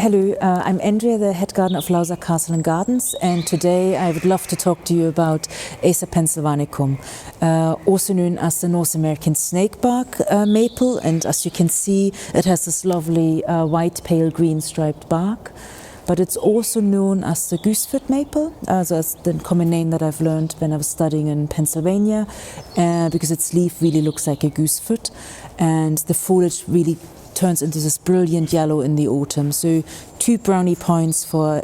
Hello, I'm Andrea, the head gardener of Lowther Castle and Gardens, and today I would love to talk to you about Acer pensylvanicum, also known as the North American snakebark maple, and as you can see it has this lovely white pale green striped bark. But it's also known as the goosefoot maple, so that's the common name that I've learned when I was studying in Pennsylvania, because its leaf really looks like a goosefoot, and the foliage really turns into this brilliant yellow in the autumn. So 2 brownie points for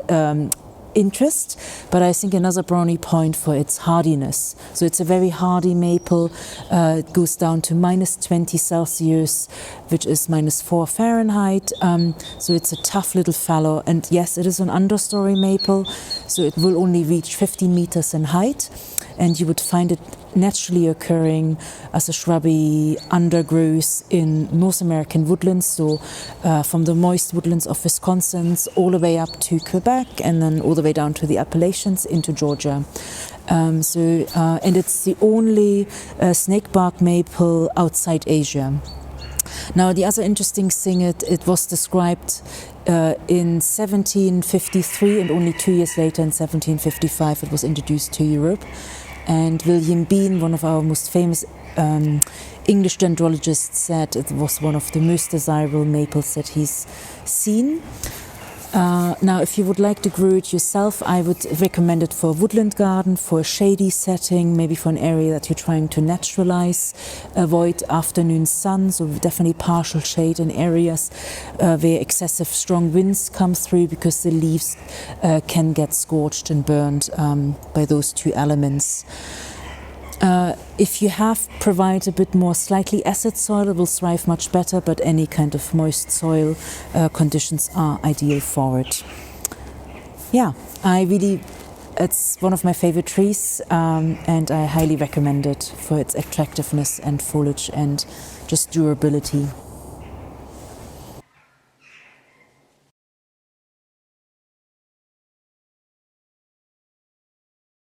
interest, but I think another brownie point for its hardiness. So it's a very hardy maple. It goes down to -20°C, which is -4 Fahrenheit. So it's a tough little fellow. And yes, it is an understory maple, so it will only reach 15 meters in height. And you would find it naturally occurring as a shrubby undergrowth in North American woodlands, so from the moist woodlands of Wisconsin all the way up to Quebec, and then all the way down to the Appalachians into Georgia. And it's the only snakebark maple outside Asia. Now, the other interesting thing, it was described in 1753, and only 2 years later, in 1755, it was introduced to Europe. And William Bean, one of our most famous English dendrologists, said it was one of the most desirable maples that he's seen. Now, if you would like to grow it yourself, I would recommend it for a woodland garden, for a shady setting, maybe for an area that you're trying to naturalize. Avoid afternoon sun, so definitely partial shade in areas where excessive strong winds come through, because the leaves can get scorched and burned by those two elements. If you have provided a bit more slightly acid soil, it will thrive much better, but any kind of moist soil conditions are ideal for it. Yeah, it's one of my favorite trees, and I highly recommend it for its attractiveness and foliage and just durability.